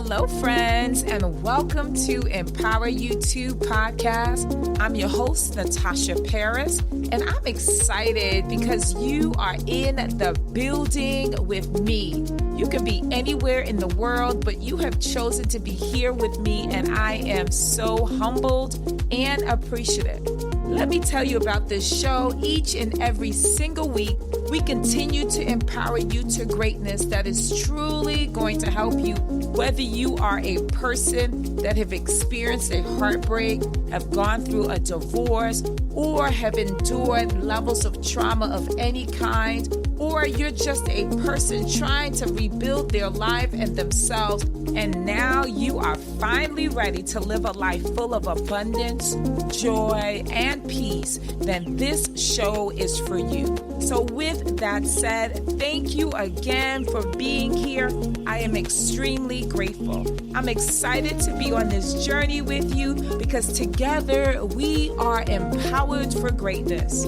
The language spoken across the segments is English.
Hello, friends, and welcome to Empower You 2 podcast. I'm your host, Natasha Paris, and I'm excited because you are in the building with me. You can be anywhere in the world, but you have chosen to be here with me, and I am so humbled and appreciative. Let me tell you about this show. Each and every single week, we continue to empower you to greatness that is truly going to help you, whether you are a person that have experienced a heartbreak, have gone through a divorce, or have endured levels of trauma of any kind, or you're just a person trying to rebuild their life and themselves, and now you are finally ready to live a life full of abundance, joy, and peace, then this show is for you. So with that said, thank you again for being here. I am extremely grateful. I'm excited to be on this journey with you because together we are empowered for greatness.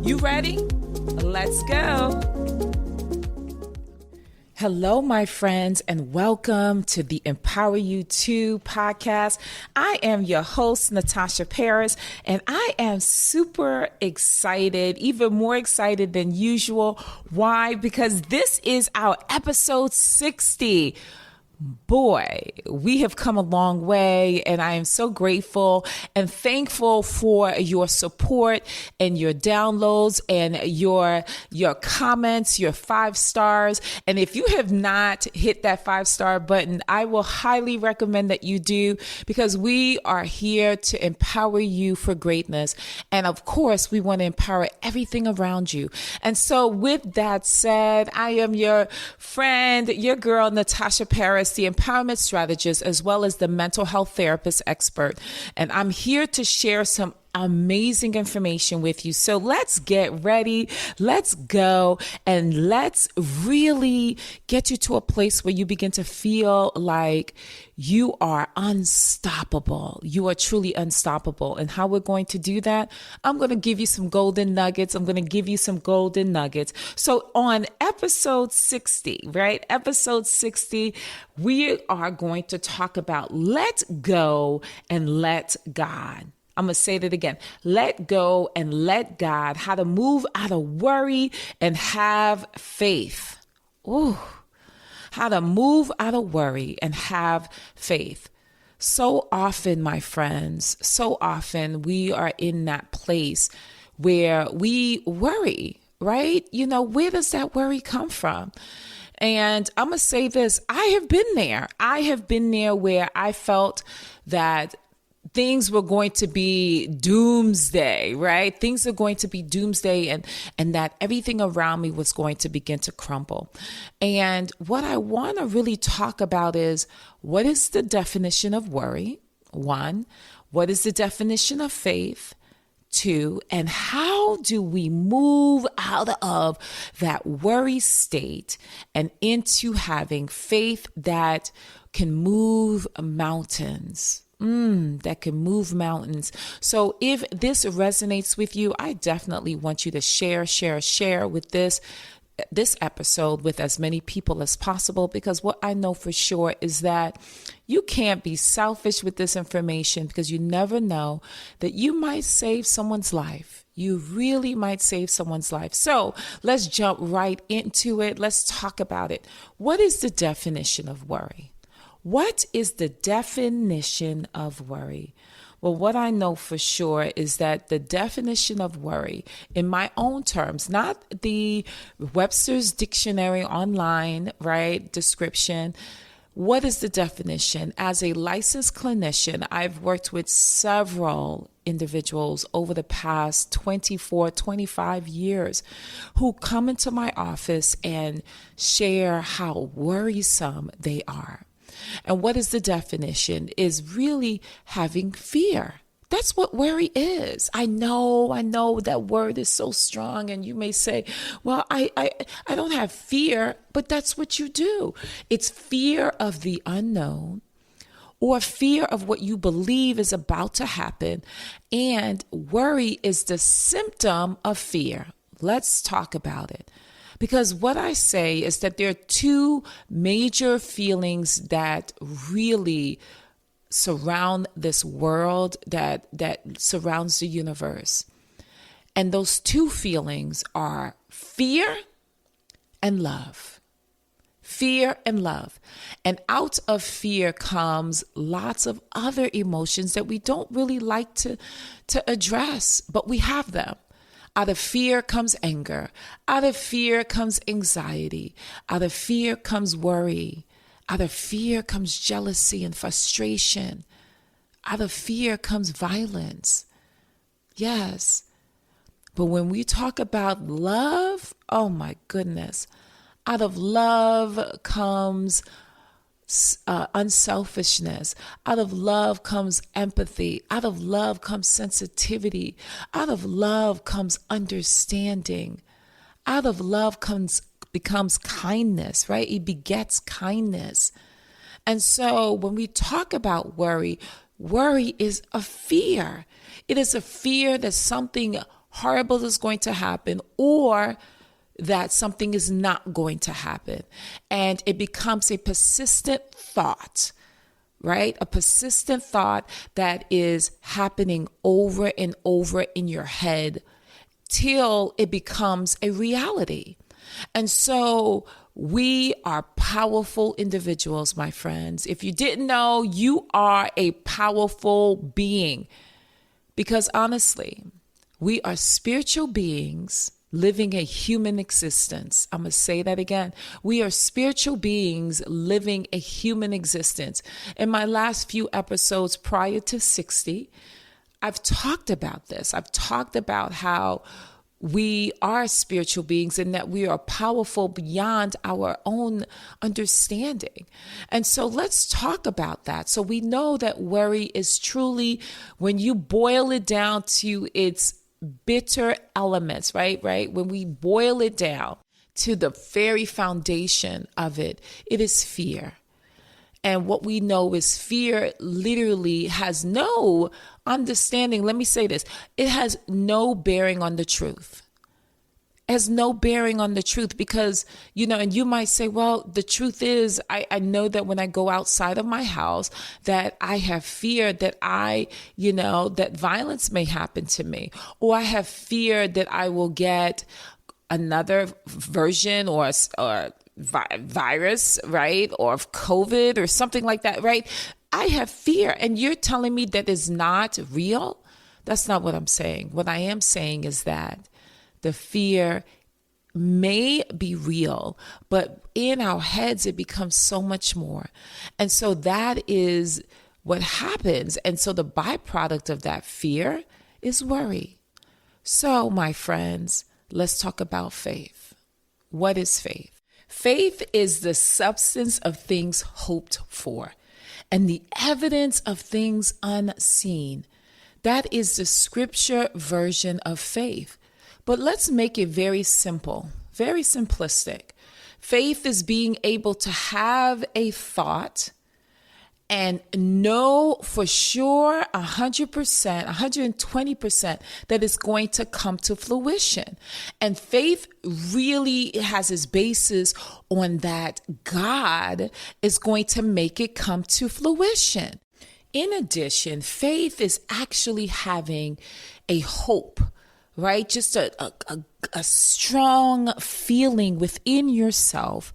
You ready? Let's go. Hello, my friends, and welcome to the Empower You 2 podcast. I am your host, Natasha Paris, and I am super excited, even more excited than usual. Why? Because this is our episode 60. Boy, we have come a long way, and I am so grateful and thankful for your support and your downloads and your comments, your 5 stars. And if you have not hit that 5-star button, I will highly recommend that you do, because we are here to empower you for greatness. And of course, we want to empower everything around you. And so with that said, I am your friend, your girl, Natasha Paris, the empowerment strategist, as well as the mental health therapist expert. And I'm here to share some amazing information with you. So let's get ready. Let's go. And let's really get you to a place where you begin to feel like you are unstoppable. You are truly unstoppable. And how we're going to do that, I'm going to give you some golden nuggets. So on episode 60, right? Episode 60, we are going to talk about let go and let God. I'm going to say that again. Let go and let God. How to move out of worry and have faith. Ooh. How to move out of worry and have faith. So often, my friends, so often we are in that place where we worry, right? You know, where does that worry come from? And I'm going to say this. I have been there. I have been there where I felt that things were going to be doomsday, right? Things are going to be doomsday, and that everything around me was going to begin to crumble. And what I want to really talk about is, what is the definition of worry? 1, what is the definition of faith? 2, and how do we move out of that worry state and into having faith that can move mountains? That can move mountains. So if this resonates with you, I definitely want you to share with this episode with as many people as possible, because what I know for sure is that you can't be selfish with this information, because you never know that you might save someone's life. You really might save someone's life. So let's jump right into it. Let's talk about it. What is the definition of worry? What is the definition of worry? Well, what I know for sure is that the definition of worry, in my own terms, not the Webster's Dictionary online, right, description. What is the definition? As a licensed clinician, I've worked with several individuals over the past 24, 25 years who come into my office and share how worrisome they are. And what is the definition? Is really having fear. That's what worry is. I know that word is so strong, and you may say, well, I don't have fear, but that's what you do. It's fear of the unknown, or fear of what you believe is about to happen. And worry is the symptom of fear. Let's talk about it. Because what I say is that there are two major feelings that really surround this world, that surrounds the universe. And those two feelings are fear and love. Fear and love. And out of fear comes lots of other emotions that we don't really like to address, but we have them. Out of fear comes anger. Out of fear comes anxiety. Out of fear comes worry. Out of fear comes jealousy and frustration. Out of fear comes violence. Yes. But when we talk about love, oh my goodness, out of love comes unselfishness. Out of love comes empathy. Out of love comes sensitivity. Out of love comes understanding. Out of love becomes kindness, right? It begets kindness. And so when we talk about worry, worry is a fear. It is a fear that something horrible is going to happen, or that something is not going to happen. And it becomes a persistent thought, right? A persistent thought that is happening over and over in your head till it becomes a reality. And so we are powerful individuals, my friends. If you didn't know, you are a powerful being. Because honestly, we are spiritual beings living a human existence. I'm going to say that again. We are spiritual beings living a human existence. In my last few episodes prior to 60, I've talked about this. I've talked about how we are spiritual beings and that we are powerful beyond our own understanding. And so let's talk about that. So we know that worry is truly, when you boil it down to its bitter elements, right? When we boil it down to the very foundation of it, it is fear. And what we know is fear literally has no understanding. Let me say this. It has no bearing on the truth. It has no bearing on the truth because, and you might say, well, the truth is, I know that when I go outside of my house, that I have fear that that violence may happen to me, or I have fear that I will get another version or virus, right? Or of COVID or something like that, right? I have fear. And you're telling me that is not real? That's not what I'm saying. What I am saying is that the fear may be real, but in our heads, it becomes so much more. And so that is what happens. And so the byproduct of that fear is worry. So, my friends, let's talk about faith. What is faith? Faith is the substance of things hoped for and the evidence of things unseen. That is the scripture version of faith. But let's make it very simple, very simplistic. Faith is being able to have a thought and know for sure 100%, 120% that it's going to come to fruition. And faith really has its basis on that God is going to make it come to fruition. In addition, faith is actually having a hope, right? Just a strong feeling within yourself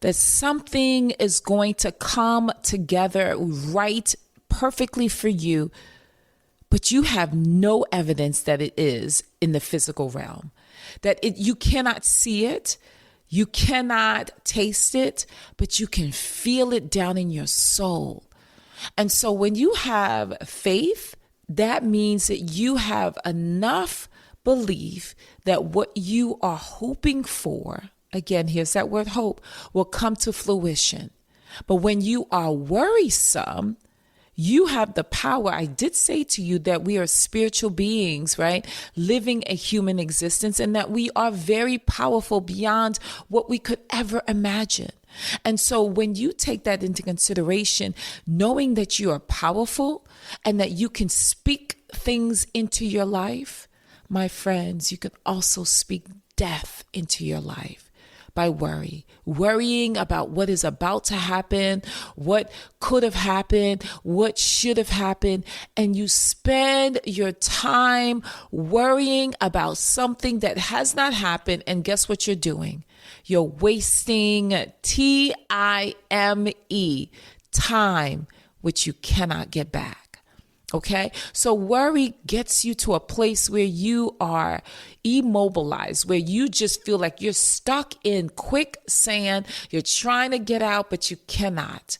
that something is going to come together right perfectly for you, but you have no evidence that it is in the physical realm, that you cannot see it, you cannot taste it, but you can feel it down in your soul. And so when you have faith, that means that you have enough belief that what you are hoping for, again, here's that word hope, will come to fruition. But when you are worrisome, you have the power. I did say to you that we are spiritual beings, right? Living a human existence, and that we are very powerful beyond what we could ever imagine. And so when you take that into consideration, knowing that you are powerful and that you can speak things into your life, my friends, you can also speak death into your life. by worry, worrying about what is about to happen, what could have happened, what should have happened, and you spend your time worrying about something that has not happened, and guess what you're doing? You're wasting time, which you cannot get back. Okay, so worry gets you to a place where you are immobilized, where you just feel like you're stuck in quicksand. You're trying to get out, but you cannot.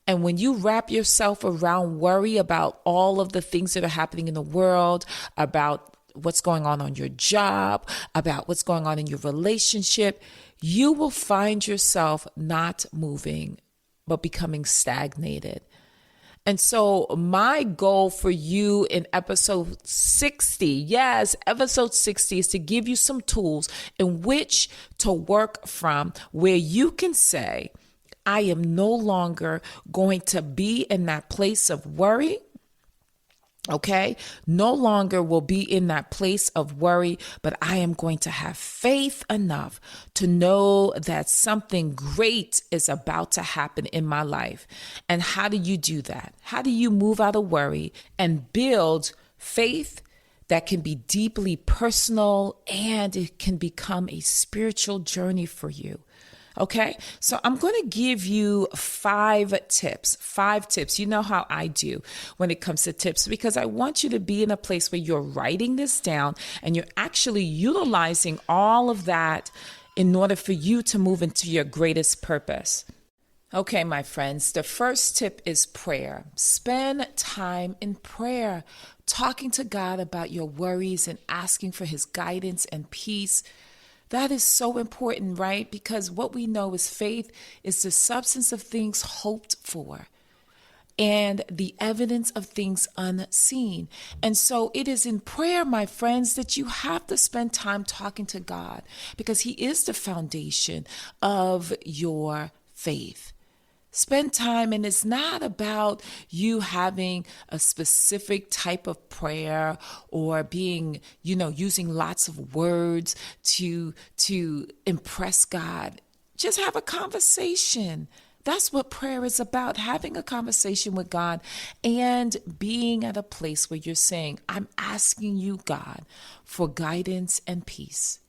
And when you wrap yourself around worry about all of the things that are happening in the world, about what's going on your job, about what's going on in your relationship, you will find yourself not moving, but becoming stagnated. And so my goal for you in episode 60, yes, episode 60 is to give you some tools in which to work from, where you can say, I am no longer going to be in that place of worry. Okay, no longer will be in that place of worry, but I am going to have faith enough to know that something great is about to happen in my life. And how do you do that? How do you move out of worry and build faith that can be deeply personal, and it can become a spiritual journey for you? Okay, so I'm going to give you five tips. You know how I do when it comes to tips, because I want you to be in a place where you're writing this down and you're actually utilizing all of that in order for you to move into your greatest purpose. Okay, my friends, the first tip is prayer. Spend time in prayer, talking to God about your worries and asking for his guidance and peace. That is so important, right? Because what we know is faith is the substance of things hoped for and the evidence of things unseen. And so it is in prayer, my friends, that you have to spend time talking to God, because he is the foundation of your faith. Spend time, and it's not about you having a specific type of prayer or being, using lots of words to impress God. Just have a conversation. That's what prayer is about, having a conversation with God and being at a place where you're saying, I'm asking you, God, for guidance and peace.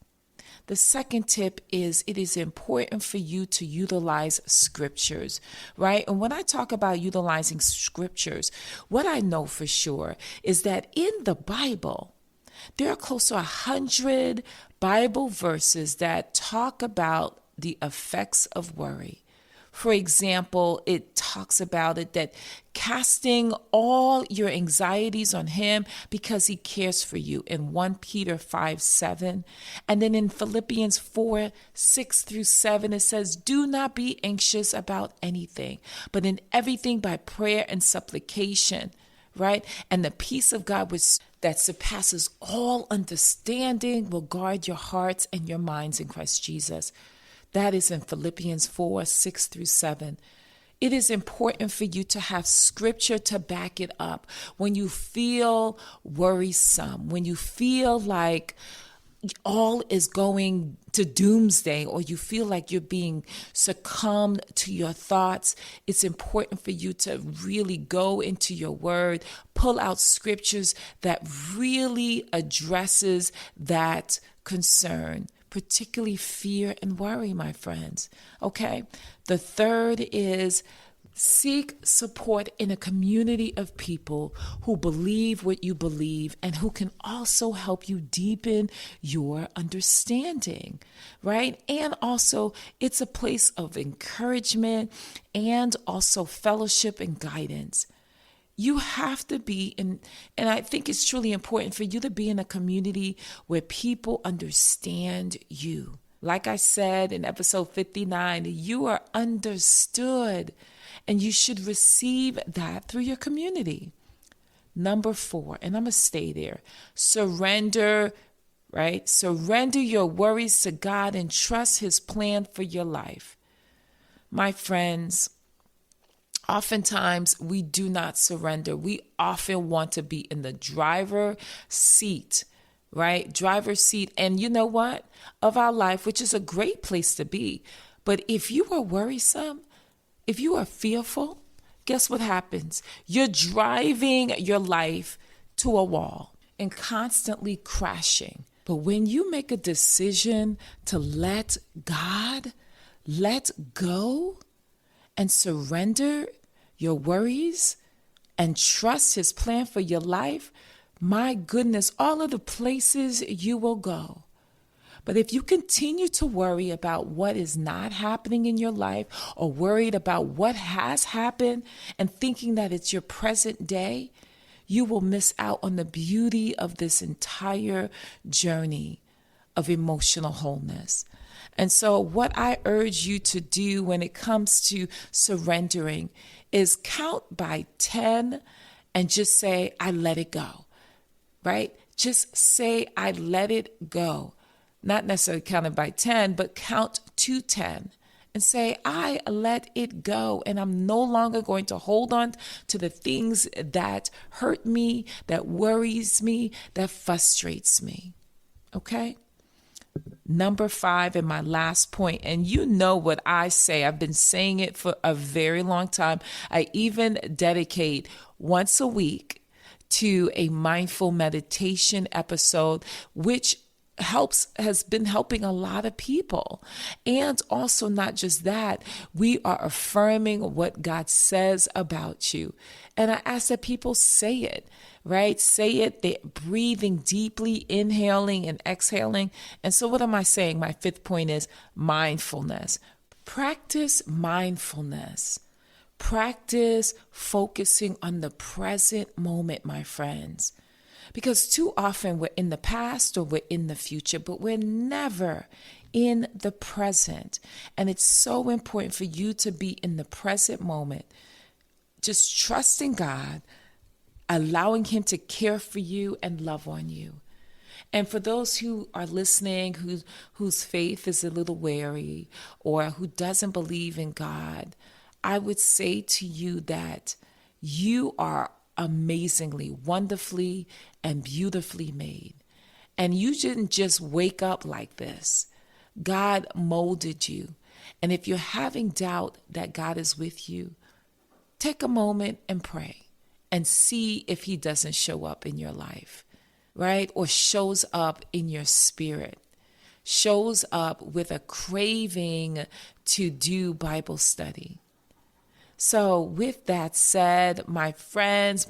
The second tip is it is important for you to utilize scriptures, right? And when I talk about utilizing scriptures, what I know for sure is that in the Bible, there are close to 100 Bible verses that talk about the effects of worry. For example, it talks about it that casting all your anxieties on him because he cares for you in 1 Peter 5:7. And then in Philippians 4:6-7, it says, do not be anxious about anything, but in everything by prayer and supplication, right? And the peace of God that surpasses all understanding will guard your hearts and your minds in Christ Jesus. That is in Philippians 4:6-7. It is important for you to have scripture to back it up. When you feel worrisome, when you feel like all is going to doomsday, or you feel like you're being succumbed to your thoughts, it's important for you to really go into your word, pull out scriptures that really addresses that concern, particularly fear and worry, my friends. Okay. The third is seek support in a community of people who believe what you believe and who can also help you deepen your understanding, right? And also, it's a place of encouragement and also fellowship and guidance. You have to be in, and I think it's truly important for you to be in a community where people understand you. Like I said in episode 59, you are understood, and you should receive that through your community. Number 4, and I'm going to stay there, surrender, right? Surrender your worries to God and trust his plan for your life. My friends, oftentimes we do not surrender. We often want to be in the driver's seat, right? Driver's seat. And you know what? Of our life, which is a great place to be. But if you are worrisome, if you are fearful, guess what happens? You're driving your life to a wall and constantly crashing. But when you make a decision to let God, let go, and surrender your worries and trust his plan for your life, my goodness, all of the places you will go. But if you continue to worry about what is not happening in your life or worried about what has happened and thinking that it's your present day, you will miss out on the beauty of this entire journey of emotional wholeness. And so what I urge you to do when it comes to surrendering is count by 10 and just say, I let it go, right? Just say, I let it go. Not necessarily counted by 10, but count to 10 and say, I let it go. And I'm no longer going to hold on to the things that hurt me, that worries me, that frustrates me. Okay? Number 5, and my last point, and you know what I say. I've been saying it for a very long time. I even dedicate once a week to a mindful meditation episode, which has been helping a lot of people. And also not just that, we are affirming what God says about you. And I ask that people say it, right? Say it, they're breathing deeply, inhaling and exhaling. And so what am I saying? My 5th point is mindfulness. Practice mindfulness. Practice focusing on the present moment, my friends. Because too often we're in the past or we're in the future, but we're never in the present. And it's so important for you to be in the present moment, just trusting God, allowing him to care for you and love on you. And for those who are listening, whose faith is a little wary or who doesn't believe in God, I would say to you that you are amazingly, wonderfully, and beautifully made. And you didn't just wake up like this. God molded you. And if you're having doubt that God is with you, take a moment and pray and see if he doesn't show up in your life, right? Or shows up in your spirit, shows up with a craving to do Bible study. So with that said, my friends,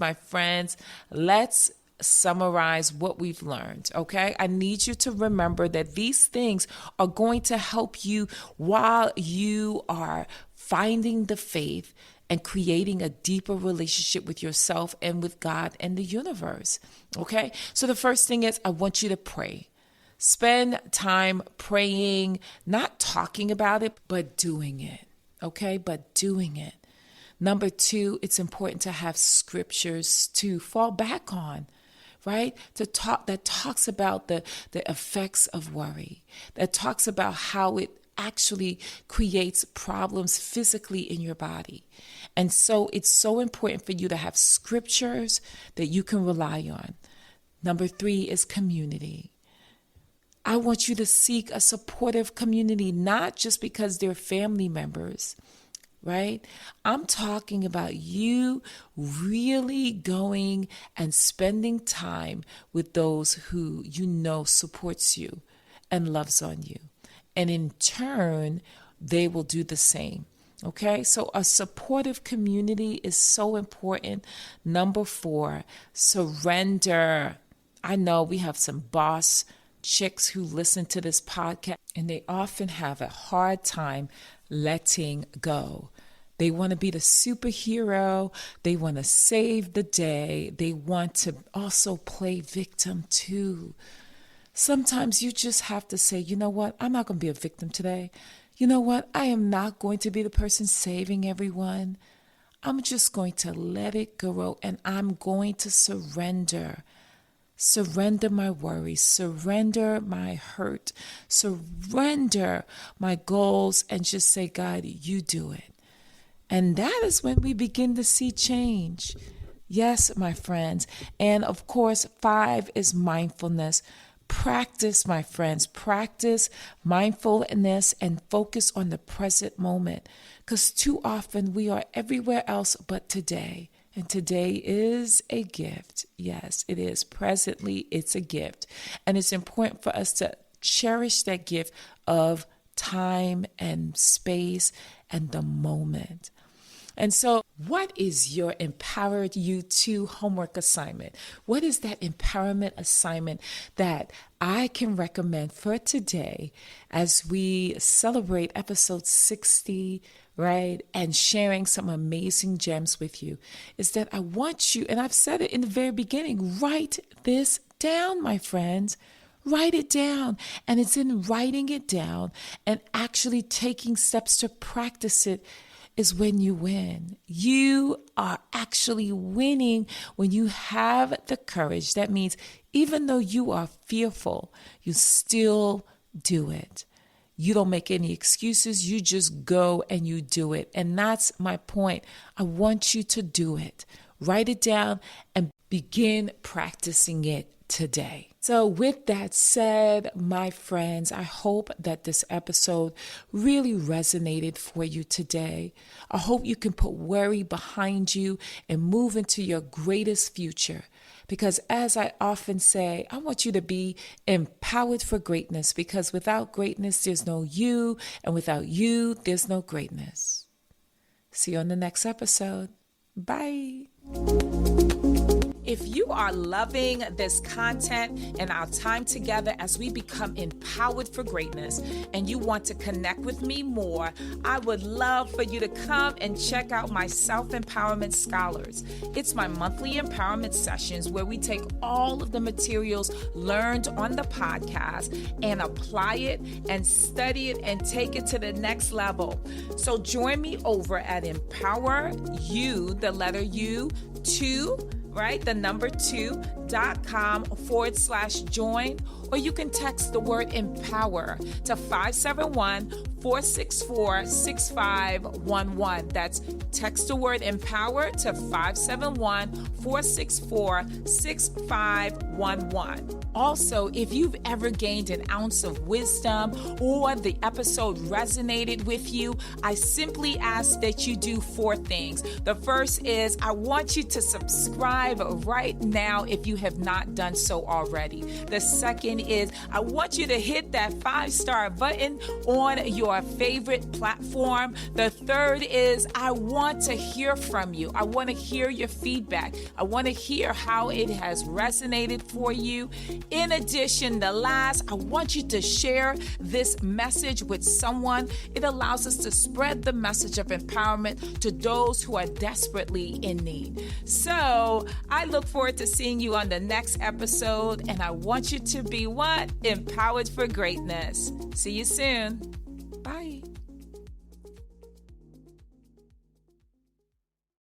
let's summarize what we've learned, okay? I need you to remember that these things are going to help you while you are finding the faith and creating a deeper relationship with yourself and with God and the universe, okay? So the first thing is I want you to pray. Spend time praying, not talking about it, but doing it, okay? But doing it. Number 2, it's important to have scriptures to fall back on, right? That talks about the effects of worry, that talks about how it actually creates problems physically in your body. And so it's so important for you to have scriptures that you can rely on. Number 3 is community. I want you to seek a supportive community, not just because they're family members, right? I'm talking about you really going and spending time with those who you know supports you and loves on you. And in turn, they will do the same. Okay, so a supportive community is so important. Number 4, surrender. I know we have some boss chicks who listen to this podcast, and they often have a hard time letting go. They want to be the superhero. They want to save the day. They want to also play victim too. Sometimes you just have to say, you know what? I'm not going to be a victim today. You know what? I am not going to be the person saving everyone. I'm just going to let it go and I'm going to surrender. Surrender my worries, surrender my hurt, surrender my goals, and just say, God, you do it. And that is when we begin to see change. Yes, my friends. And of course, 5 is mindfulness. Practice, my friends, practice mindfulness and focus on the present moment, because too often we are everywhere else but today. And today is a gift. Yes, it is. Presently, it's a gift. And it's important for us to cherish that gift of time and space and the moment. And so, what is your Empowered You 2 homework assignment? What is that empowerment assignment that I can recommend for today as we celebrate episode 60, right? And sharing some amazing gems with you? Is that I want you, and I've said it in the very beginning, write this down, my friends. Write it down. And it's in writing it down and actually taking steps to practice it is when you win. You are actually winning when you have the courage. That means even though you are fearful, you still do it. You don't make any excuses. You just go and you do it. And that's my point. I want you to do it. Write it down and begin practicing it today. So with that said, my friends, I hope that this episode really resonated for you today. I hope you can put worry behind you and move into your greatest future. Because as I often say, I want you to be empowered for greatness, because without greatness, there's no you, and without you, there's no greatness. See you on the next episode. Bye. If you are loving this content and our time together as we become empowered for greatness, and you want to connect with me more, I would love for you to come and check out my Self-Empowerment Scholars. It's my monthly empowerment sessions where we take all of the materials learned on the podcast and apply it and study it and take it to the next level. So join me over at Empower You, the letter U, 2, right? The number 2.com/join, or you can text the word empower to 571-464-6511. That's text the word empower to 571-464-6511. Also, if you've ever gained an ounce of wisdom or the episode resonated with you, I simply ask that you do 4 things. The first is I want you to subscribe right now if you have not done so already. The second is I want you to hit that 5-star button on your favorite platform. The third is I want to hear from you. I want to hear your feedback. I want to hear how it has resonated for you. In addition, the last, I want you to share this message with someone. It allows us to spread the message of empowerment to those who are desperately in need. So I look forward to seeing you on the next episode, and I want you to be what? Empowered for greatness. See you soon. Bye.